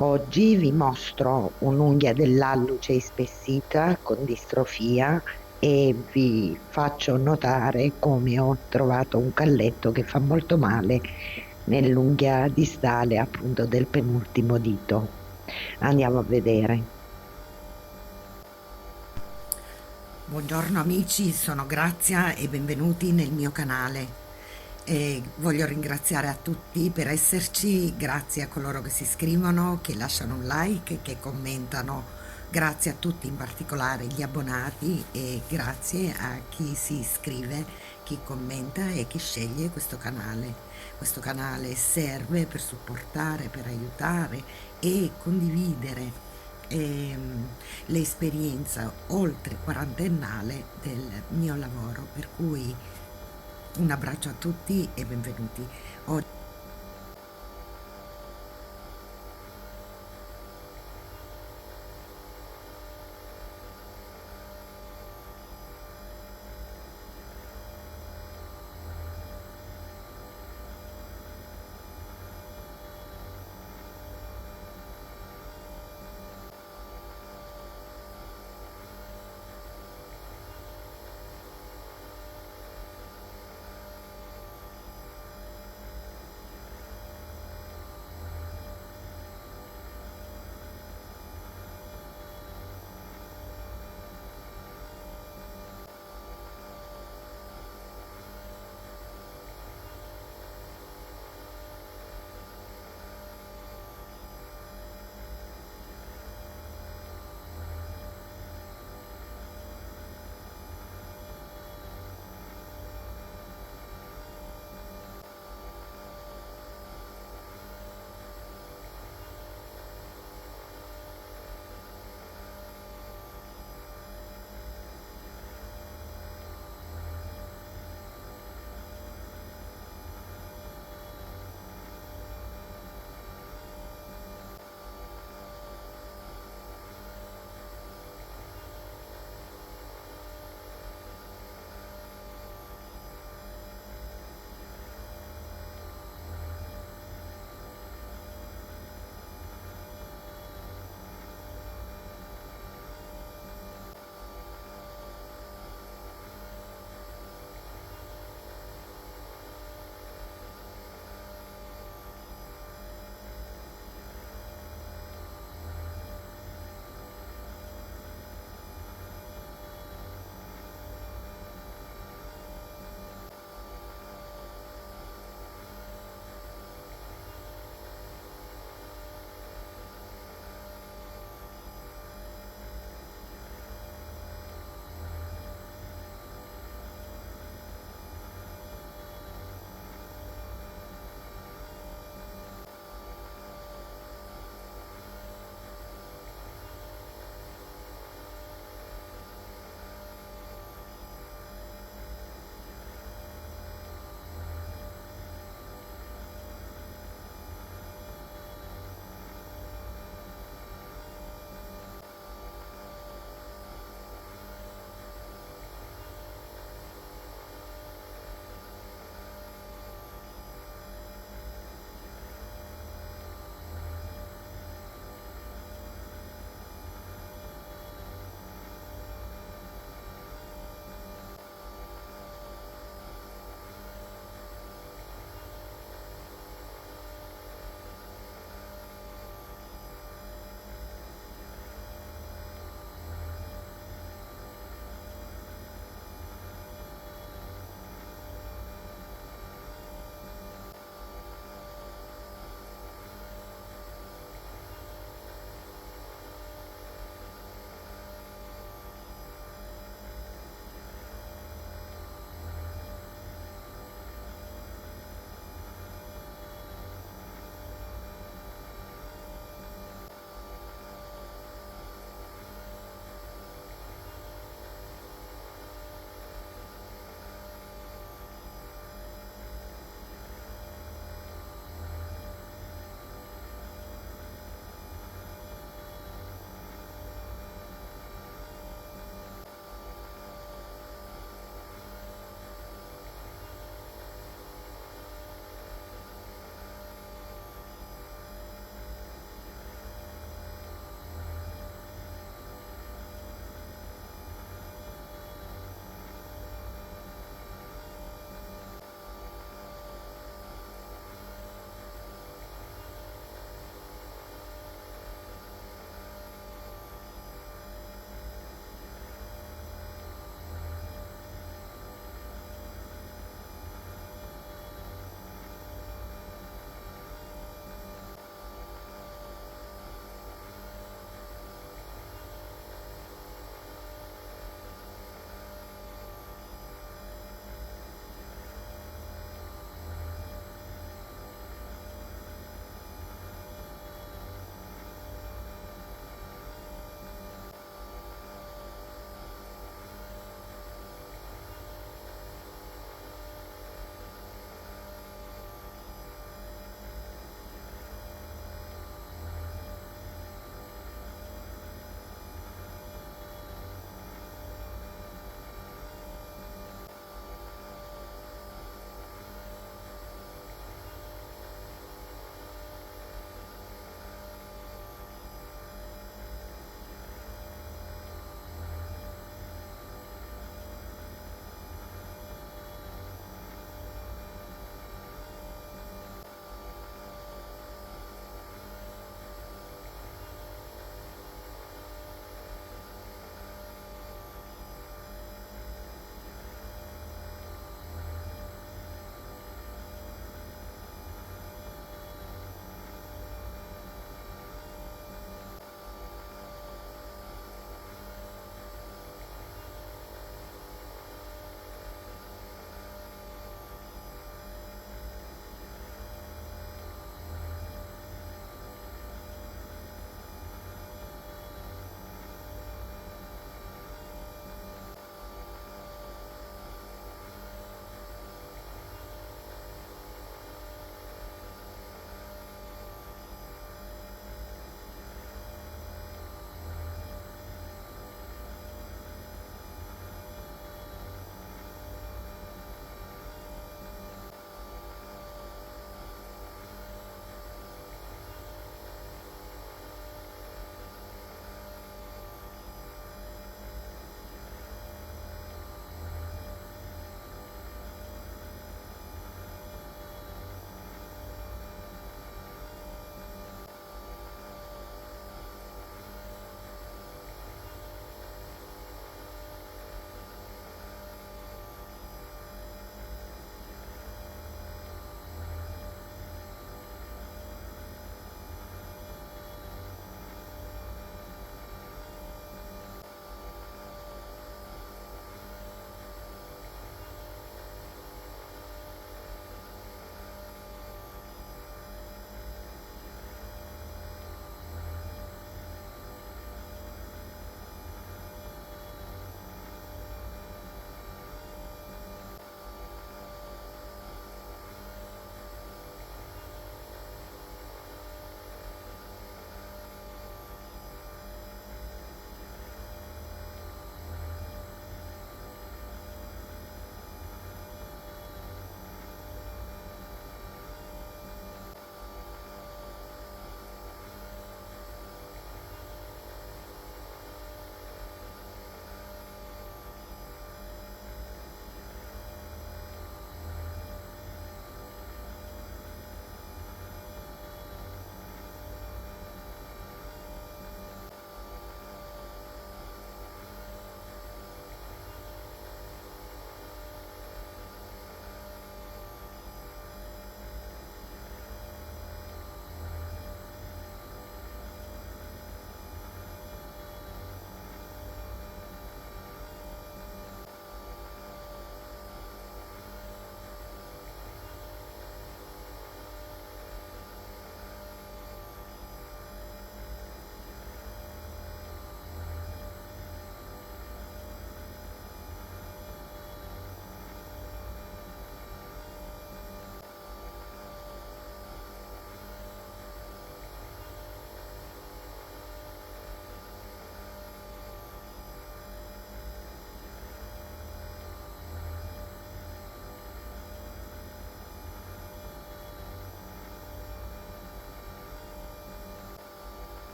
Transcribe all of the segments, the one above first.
Oggi vi mostro un'unghia dell'alluce ispessita con distrofia e vi faccio notare come ho trovato un calletto che fa molto male nell'unghia distale, appunto del penultimo dito. Andiamo a vedere. Buongiorno amici, sono Grazia e benvenuti nel mio canale. Voglio ringraziare a tutti per esserci, grazie a coloro che si iscrivono, che lasciano un like, che commentano. Grazie a tutti, in particolare gli abbonati, e grazie a chi si iscrive, chi commenta e chi sceglie questo canale. Questo canale serve per supportare, per aiutare e condividere l'esperienza oltre quarantennale del mio lavoro, per cui un abbraccio a tutti e benvenuti.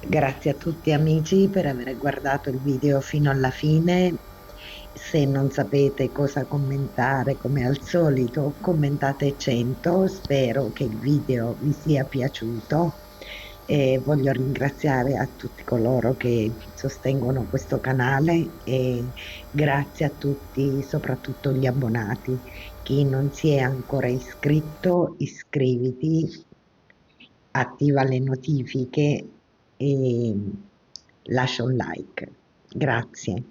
Grazie a tutti amici per aver guardato il video fino alla fine. Se non sapete cosa commentare, come al solito, commentate 100. Spero che il video vi sia piaciuto e voglio ringraziare a tutti coloro che sostengono questo canale e grazie a tutti, soprattutto gli abbonati. Chi non si è ancora iscritto, iscriviti, attiva le notifiche e lascia un like. Grazie.